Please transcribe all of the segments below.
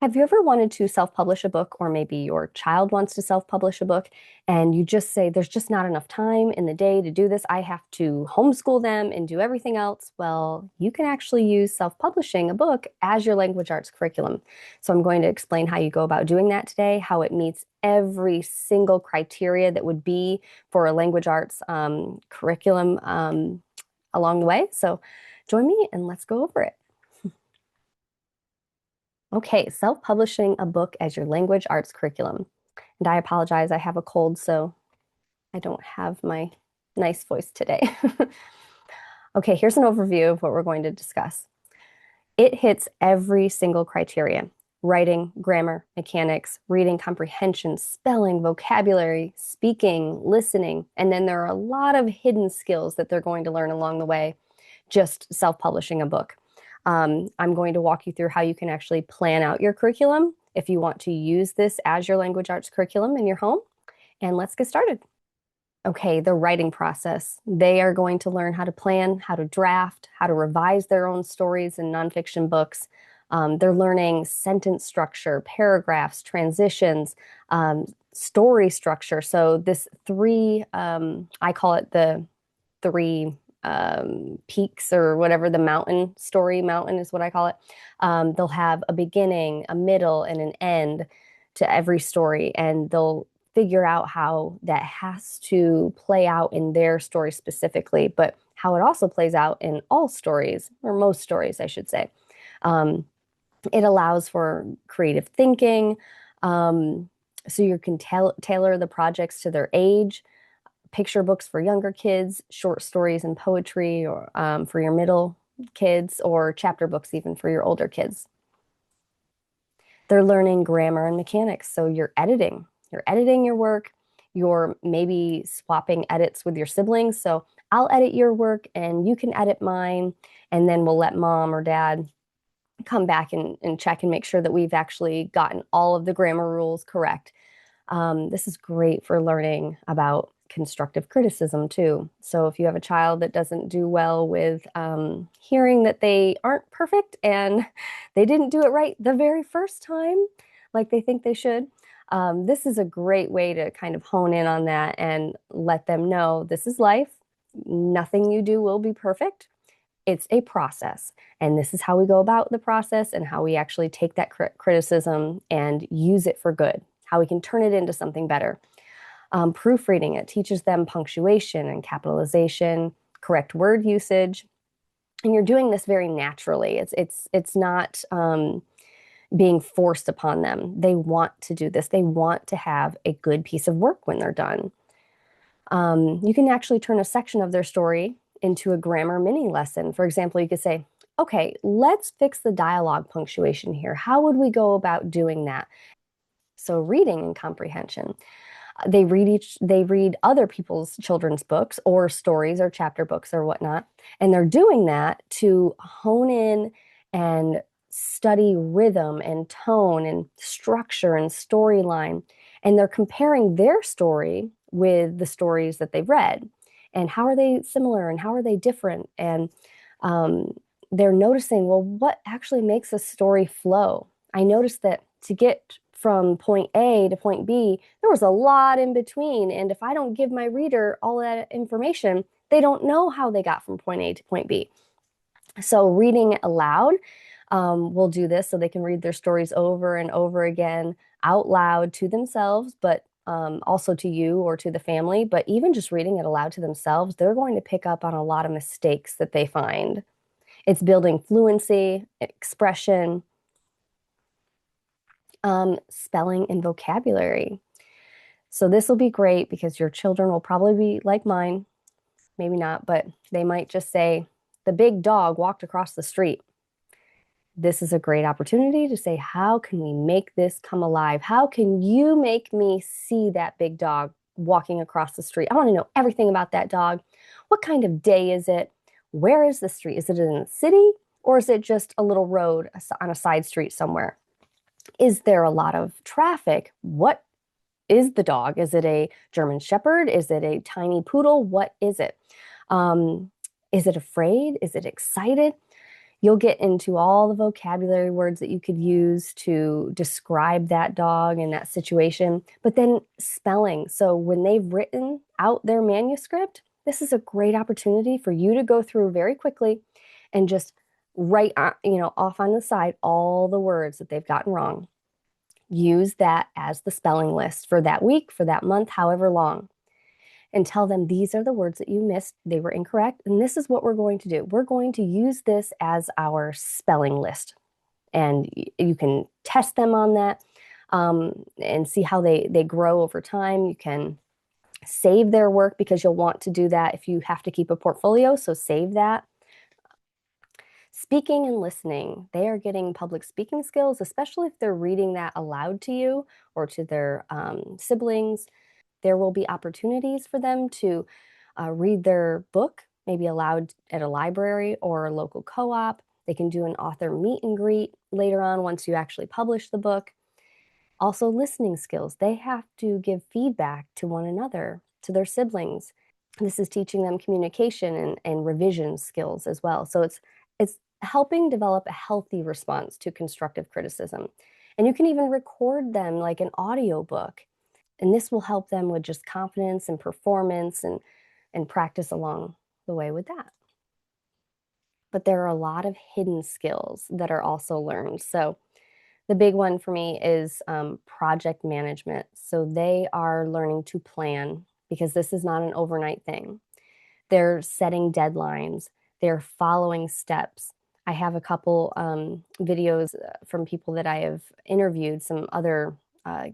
Have you ever wanted to self-publish a book, or maybe your child wants to self-publish a book, and you just say, there's just not enough time in the day to do this. I have to homeschool them and do everything else. Well, you can actually use self-publishing a book as your language arts curriculum. So I'm going to explain how you go about doing that today, how it meets every single criteria that would be for a language arts curriculum along the way. So join me and let's go over it. Okay, self-publishing a book as your language arts curriculum. And I apologize, I have a cold, so I don't have my nice voice today. Okay, here's an overview of what we're going to discuss. It hits every single criteria: writing, grammar, mechanics, reading comprehension, spelling, vocabulary, speaking, listening, and then there are a lot of hidden skills that they're going to learn along the way, just self-publishing a book. I'm going to walk you through how you can actually plan out your curriculum if you want to use this as your language arts curriculum in your home. And let's get started. Okay, the writing process. They are going to learn how to plan, how to draft, how to revise their own stories and nonfiction books. They're learning sentence structure, paragraphs, transitions, story structure. So this I call it the three peaks, or whatever, the mountain story mountain is what I call it. They'll have a beginning, a middle, and an end to every story, and they'll figure out how that has to play out in their story specifically, but how it also plays out in all stories, or most stories, I should say. It allows for creative thinking, so you can tailor the projects to their age. Picture books for younger kids, short stories and poetry, or for your middle kids, or chapter books even for your older kids. They're learning grammar and mechanics, so you're editing your work. You're maybe swapping edits with your siblings. So I'll edit your work and you can edit mine, and then we'll let mom or dad come back and check and make sure that we've actually gotten all of the grammar rules correct. This is great for learning about constructive criticism too. So if you have a child that doesn't do well with hearing that they aren't perfect and they didn't do it right the very first time, like they think they should, this is a great way to kind of hone in on that and let them know this is life. Nothing you do will be perfect. It's a process. And this is how we go about the process, and how we actually take that criticism and use it for good, how we can turn it into something better. Proofreading, it teaches them punctuation and capitalization, correct word usage, and you're doing this very naturally. It's not being forced upon them. They want to do this. They want to have a good piece of work when they're done. You can actually turn a section of their story into a grammar mini lesson. For example, you could say, okay, let's fix the dialogue punctuation here. How would we go about doing that? So reading and comprehension. They read other people's children's books or stories or chapter books or whatnot, and they're doing that to hone in and study rhythm and tone and structure and storyline. And they're comparing their story with the stories that they've read, and how are they similar and how are they different. And they're noticing, well, what actually makes a story flow? I noticed that to get from point A to point B, there was a lot in between. And if I don't give my reader all that information, they don't know how they got from point A to point B. So reading aloud will do this, so they can read their stories over and over again out loud to themselves, but also to you or to the family. But even just reading it aloud to themselves, they're going to pick up on a lot of mistakes that they find. It's building fluency, expression, spelling, and vocabulary. So this will be great because your children will probably be like mine, maybe not, but they might just say, the big dog walked across the street. This is a great opportunity to say, how can we make this come alive? How can you make me see that big dog walking across the street? I want to know everything about that dog. What kind of day is it? Where is the street? Is it in the city, or is it just a little road on a side street somewhere? Is there a lot of traffic? What is the dog? Is it a German Shepherd? Is it a tiny poodle? What is it? Is it afraid? Is it excited? You'll get into all the vocabulary words that you could use to describe that dog and that situation, but then spelling. So when they've written out their manuscript, this is a great opportunity for you to go through very quickly and just write, off on the side all the words that they've gotten wrong. Use that as the spelling list for that week, for that month, however long, and tell them these are the words that you missed. They were incorrect. And this is what we're going to do. We're going to use this as our spelling list. And you can test them on that and see how they grow over time. You can save their work because you'll want to do that if you have to keep a portfolio. So save that. Speaking and listening, they are getting public speaking skills, especially if they're reading that aloud to you or to their siblings. There will be opportunities for them to read their book, maybe aloud at a library or a local co-op. They can do an author meet and greet later on once you actually publish the book. Also, listening skills. They have to give feedback to one another, to their siblings. This is teaching them communication and revision skills as well. So it's helping develop a healthy response to constructive criticism. And you can even record them like an audio book. And this will help them with just confidence and performance and practice along the way with that. But there are a lot of hidden skills that are also learned. So the big one for me is project management. So they are learning to plan because this is not an overnight thing. They're setting deadlines. They're following steps. I have a couple videos from people that I have interviewed, some other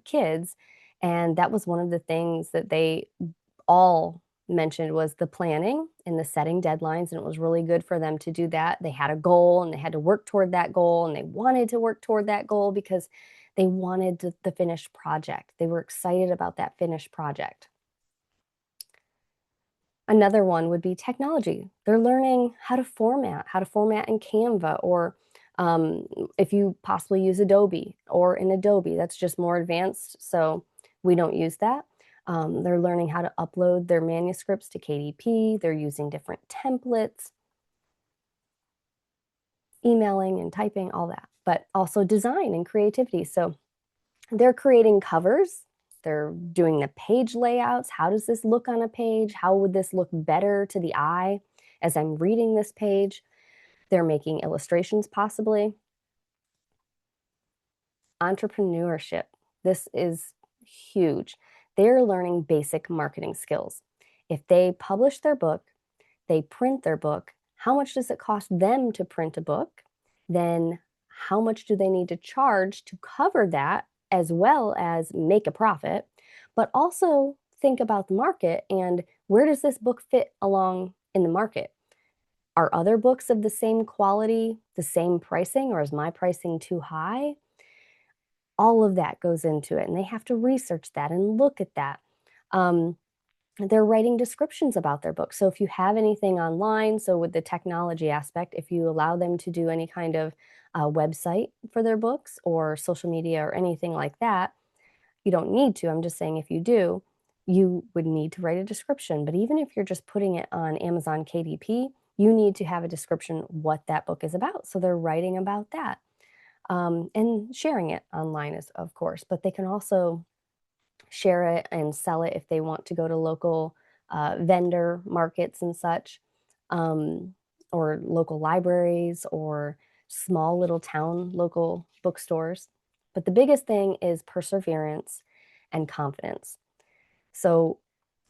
kids, and that was one of the things that they all mentioned was the planning and the setting deadlines, and it was really good for them to do that. They had a goal and they had to work toward that goal, and they wanted to work toward that goal because they wanted the finished project. They were excited about that finished project. Another one would be technology. They're learning how to format in Canva, or if you possibly use Adobe or in Adobe, that's just more advanced. So we don't use that. They're learning how to upload their manuscripts to KDP. They're using different templates, emailing and typing, all that, but also design and creativity. So they're creating covers. They're doing the page layouts. How does this look on a page? How would this look better to the eye as I'm reading this page? They're making illustrations possibly. Entrepreneurship. This is huge. They're learning basic marketing skills. If they publish their book, they print their book, how much does it cost them to print a book? Then how much do they need to charge to cover that as well as make a profit? But also think about the market and where does this book fit along in the market? Are other books of the same quality, the same pricing, or is my pricing too high? All of that goes into it, and they have to research that and look at that. They're writing descriptions about their book. So if you have anything online, so with the technology aspect, if you allow them to do any kind of website for their books or social media or anything like that, you don't need to. I'm just saying if you do, you would need to write a description. But even if you're just putting it on Amazon KDP, you need to have a description what that book is about. So they're writing about that and sharing it online, of course. But they can also share it and sell it if they want to go to local vendor markets and such, or local libraries or small little town local bookstores. But the biggest thing is perseverance and confidence. So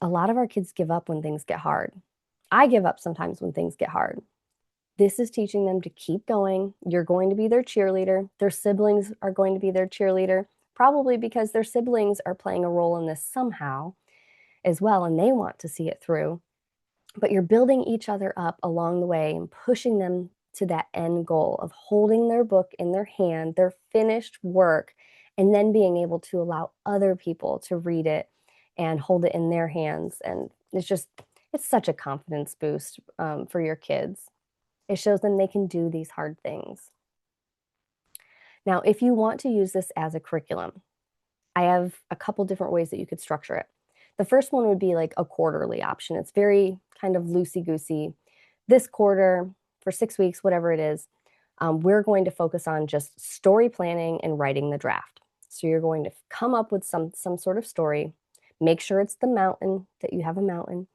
a lot of our kids give up when things get hard. I give up sometimes when things get hard. This is teaching them to keep going. You're going to be their cheerleader. Their siblings are going to be their cheerleader, probably because their siblings are playing a role in this somehow as well, and they want to see it through. But you're building each other up along the way and pushing them to that end goal of holding their book in their hand, their finished work, and then being able to allow other people to read it and hold it in their hands. And it's such a confidence boost for your kids. It shows them they can do these hard things. Now, if you want to use this as a curriculum, I have a couple different ways that you could structure it. The first one would be like a quarterly option. It's very kind of loosey-goosey. This quarter, for 6 weeks, whatever it is, We're going to focus on just story planning and writing the draft. So you're going to come up with some sort of story. Make sure it's the mountain, that you have a mountain,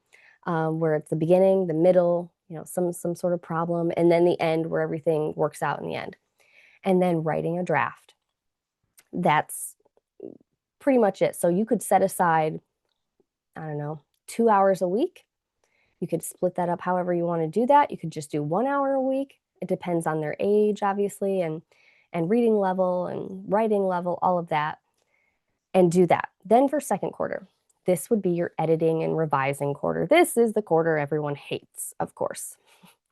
where it's the beginning, the middle, some sort of problem, and then the end where everything works out in the end. And then writing a draft. That's pretty much it. So you could set aside, I don't know, 2 hours a week. You could split that up however you want to do that. You could just do 1 hour a week. It depends on their age, obviously, and reading level and writing level, all of that, and do that. Then for second quarter, this would be your editing and revising quarter. This is the quarter everyone hates, of course.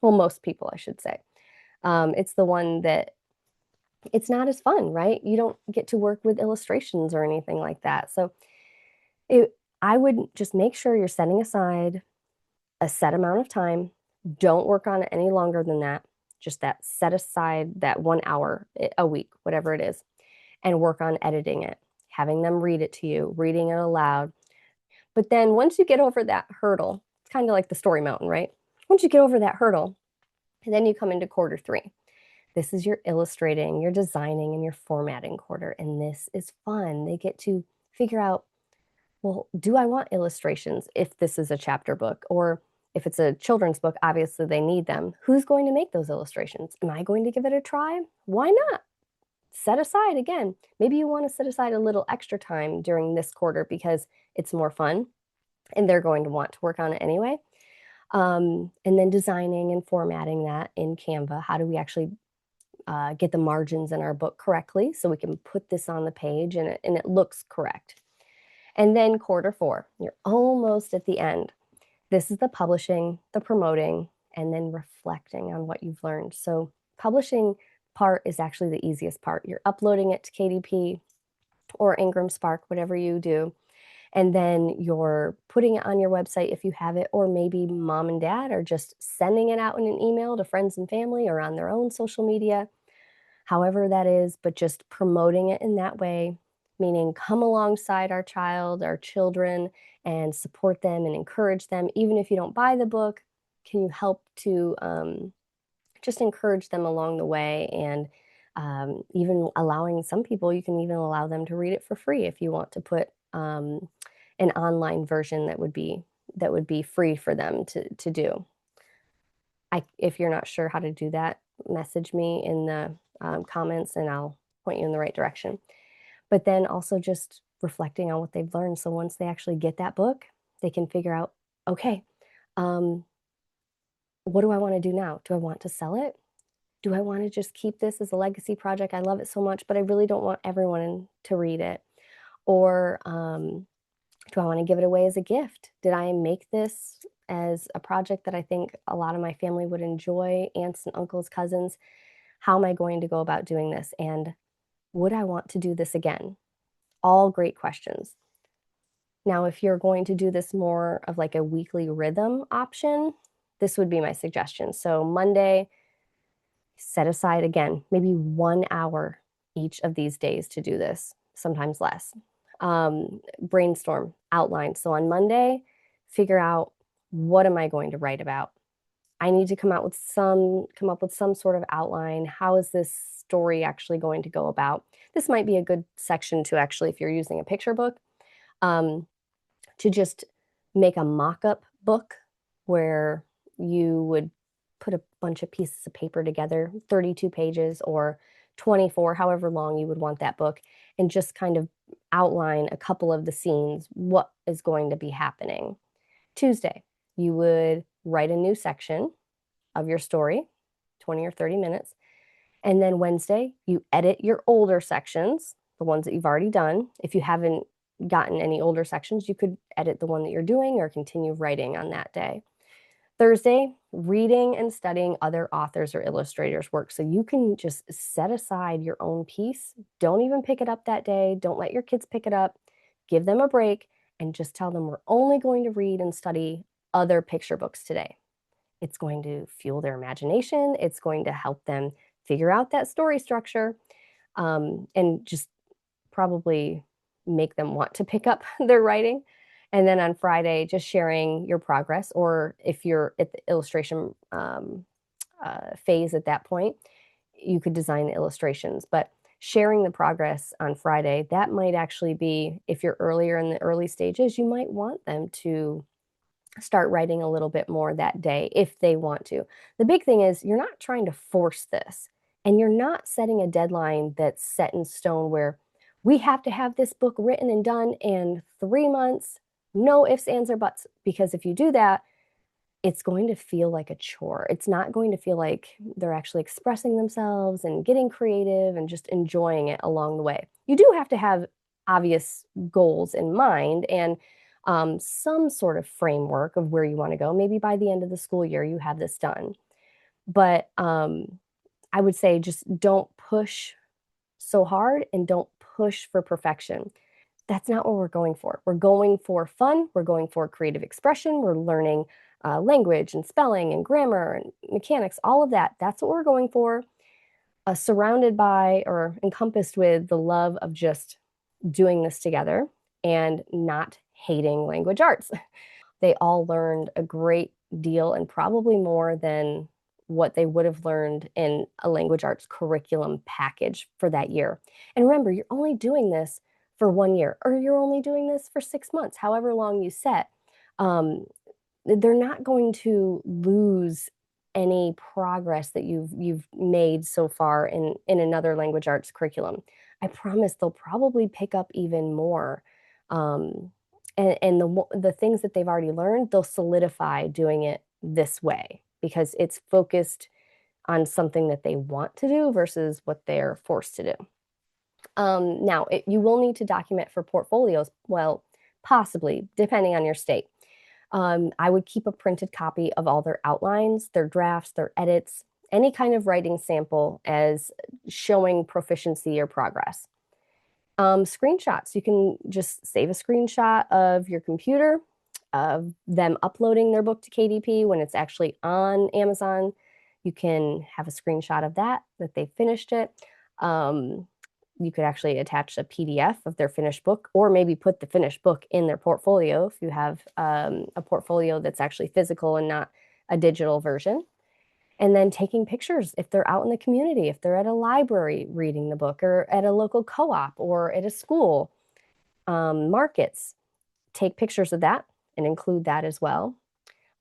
Well, most people, I should say. It's the one that it's not as fun, right? You don't get to work with illustrations or anything like that. So I would just make sure you're setting aside a set amount of time. Don't work on it any longer than that. Just that set aside that 1 hour a week, whatever it is, and work on editing it, having them read it to you, reading it aloud. But then once you get over that hurdle, it's kind of like the story mountain, right? Once you get over that hurdle, and then you come into quarter 3. This is your illustrating, your designing, and your formatting quarter. And this is fun. They get to figure out, well, do I want illustrations if this is a chapter book? Or if it's a children's book, obviously they need them. Who's going to make those illustrations? Am I going to give it a try? Why not? Set aside again. Maybe you want to set aside a little extra time during this quarter because it's more fun and they're going to want to work on it anyway. And then designing and formatting that in Canva. How do we actually get the margins in our book correctly so we can put this on the page and it looks correct. And then quarter 4, you're almost at the end. This is the publishing, the promoting, and then reflecting on what you've learned. So publishing part is actually the easiest part. You're uploading it to KDP or Ingram Spark, whatever you do. And then you're putting it on your website if you have it, or maybe mom and dad are just sending it out in an email to friends and family or on their own social media, however that is, but just promoting it in that way, meaning come alongside our child, our children, and support them and encourage them. Even if you don't buy the book, can you help to just encourage them along the way? And even allowing some people, you can even allow them to read it for free if you want to put an online version that would be free for them to do. If you're not sure how to do that, message me in the comments and I'll point you in the right direction. But then also just reflecting on what they've learned. So once they actually get that book, they can figure out, okay, what do I want to do now? Do I want to sell it? Do I want to just keep this as a legacy project? I love it so much, but I really don't want everyone to read it. Or do I want to give it away as a gift? Did I make this as a project that I think a lot of my family would enjoy, aunts and uncles, cousins? How am I going to go about doing this? And would I want to do this again? All great questions. Now, if you're going to do this more of like a weekly rhythm option, this would be my suggestion. So Monday, set aside again, maybe 1 hour each of these days to do this, sometimes less. Brainstorm, outline. So on Monday, figure out, what am I going to write about? I need to come up with some sort of outline. How is this story actually going to go about? This might be a good section to actually, if you're using a picture book, to just make a mock-up book where you would put a bunch of pieces of paper together, 32 pages or 24, however long you would want that book, and just kind of outline a couple of the scenes, what is going to be happening. Tuesday, you would write a new section of your story, 20 or 30 minutes. And then Wednesday, you edit your older sections, the ones that you've already done. If you haven't gotten any older sections, you could edit the one that you're doing or continue writing on that day. Thursday, reading and studying other authors or illustrators' work. So you can just set aside your own piece. Don't even pick it up that day. Don't let your kids pick it up. Give them a break and just tell them, we're only going to read and study other picture books today. It's going to fuel their imagination. It's going to help them figure out that story structure, and just probably make them want to pick up their writing. And then on Friday, just sharing your progress, or if you're at the illustration phase at that point, you could design the illustrations. But sharing the progress on Friday, that might actually be, if you're earlier in the early stages, you might want them to start writing a little bit more that day if they want to. The big thing is you're not trying to force this, and you're not setting a deadline that's set in stone where we have to have this book written and done in 3 months, no ifs, ands, or buts. Because if you do that, it's going to feel like a chore. It's not going to feel like they're actually expressing themselves and getting creative and just enjoying it along the way. You do have to have obvious goals in mind and some sort of framework of where you want to go. Maybe by the end of the school year, you have this done. But I would say just don't push so hard and don't push for perfection. That's not what we're going for. We're going for fun. We're going for creative expression. We're learning language and spelling and grammar and mechanics, all of that. That's what we're going for. Surrounded by or encompassed with the love of just doing this together and not hating language arts. They all learned a great deal and probably more than what they would have learned in a language arts curriculum package for that year. And remember, you're only doing this for 1 year, or you're only doing this for 6 months, however long you set. They're not going to lose any progress that you've made so far in another language arts curriculum. I promise they'll probably pick up even more. And the things that they've already learned, they'll solidify doing it this way because it's focused on something that they want to do versus what they're forced to do. Now, you will need to document for portfolios, well, possibly, depending on your state. I would keep a printed copy of all their outlines, their drafts, their edits, any kind of writing sample as showing proficiency or progress. Screenshots, you can just save a screenshot of your computer, of them uploading their book to KDP when it's actually on Amazon. You can have a screenshot of that they finished it. You could actually attach a PDF of their finished book, or maybe put the finished book in their portfolio if you have a portfolio that's actually physical and not a digital version. And then taking pictures if they're out in the community, if they're at a library reading the book, or at a local co-op, or at a school, markets. Take pictures of that and include that as well.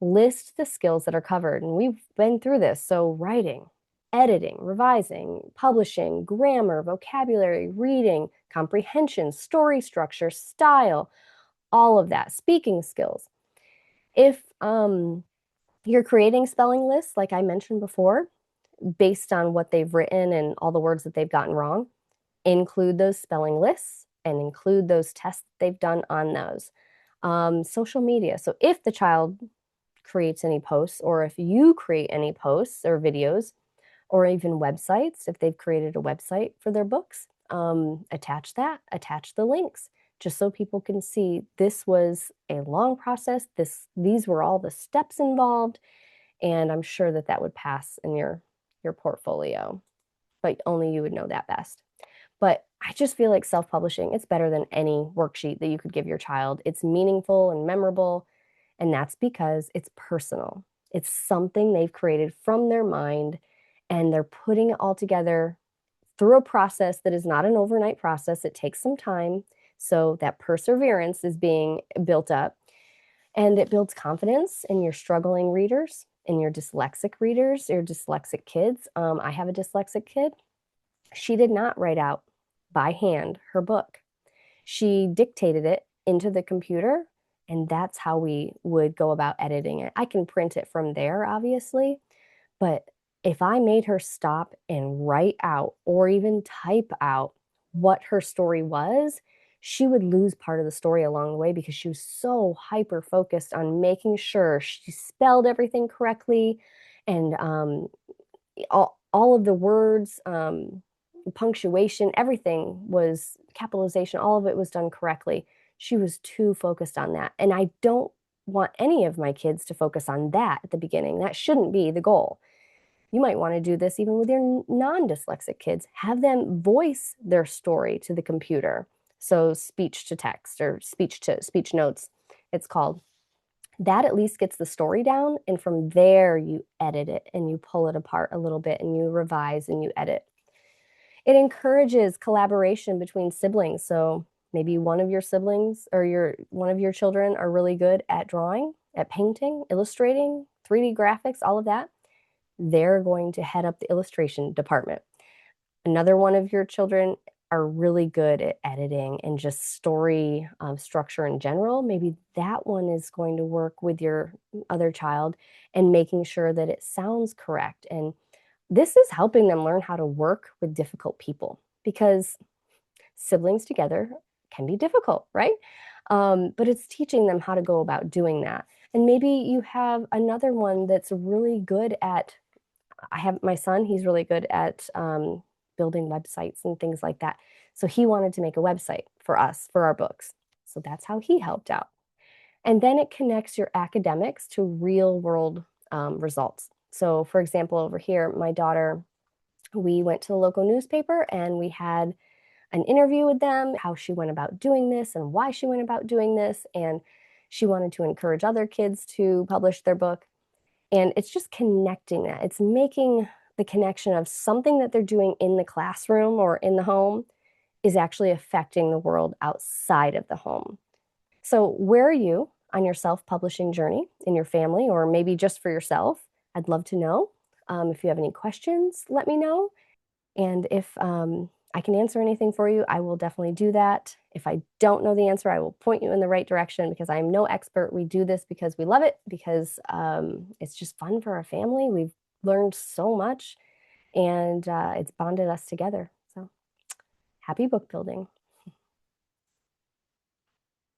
List the skills that are covered. And we've been through this. So writing, editing, revising, publishing, grammar, vocabulary, reading, comprehension, story structure, style, all of that, speaking skills. If you're creating spelling lists, like I mentioned before, based on what they've written and all the words that they've gotten wrong, include those spelling lists and include those tests they've done on those. Social media. So if the child creates any posts, or if you create any posts or videos, or even websites, if they've created a website for their books, attach the links, just so people can see this was a long process. These were all the steps involved, and I'm sure that would pass in your portfolio, but only you would know that best. But I just feel like self-publishing, it's better than any worksheet that you could give your child. It's meaningful and memorable, and that's because it's personal. It's something they've created from their mind, and they're putting it all together through a process that is not an overnight process. It takes some time. So that perseverance is being built up, and it builds confidence in your struggling readers, in your dyslexic readers, your dyslexic kids. I have a dyslexic kid. She did not write out by hand her book. She dictated it into the computer, and that's how we would go about editing it. I can print it from there, obviously, but if I made her stop and write out or even type out what her story was, she would lose part of the story along the way because she was so hyper focused on making sure she spelled everything correctly, and all of the words, punctuation, everything was capitalization, all of it was done correctly. She was too focused on that. And I don't want any of my kids to focus on that at the beginning. That shouldn't be the goal. You might want to do this even with your non-dyslexic kids. Have them voice their story to the computer. So speech to text, or speech to speech notes, it's called. That at least gets the story down, and from there you edit it and you pull it apart a little bit and you revise and you edit. It encourages collaboration between siblings. So maybe one of your siblings or one of your children are really good at drawing, at painting, illustrating, 3D graphics, all of that. They're going to head up the illustration department. Another one of your children are really good at editing and just story structure in general. Maybe that one is going to work with your other child and making sure that it sounds correct. And this is helping them learn how to work with difficult people because siblings together can be difficult, right? But it's teaching them how to go about doing that. And maybe you have another one that's really good at, I have my son, he's really good at building websites and things like that. So he wanted to make a website for us, for our books. So that's how he helped out. And then it connects your academics to real world results. So, for example, over here, my daughter, we went to the local newspaper and we had an interview with them, how she went about doing this and why she went about doing this. And she wanted to encourage other kids to publish their book. And it's just connecting that. It's making the connection of something that they're doing in the classroom or in the home is actually affecting the world outside of the home. So, where are you on your self publishing journey in your family, or maybe just for yourself? I'd love to know. If you have any questions, let me know. And if I can answer anything for you, I will definitely do that. If I don't know the answer, I will point you in the right direction because I'm no expert. We do this because we love it, because it's just fun for our family. We've learned so much and it's bonded us together. So happy book building.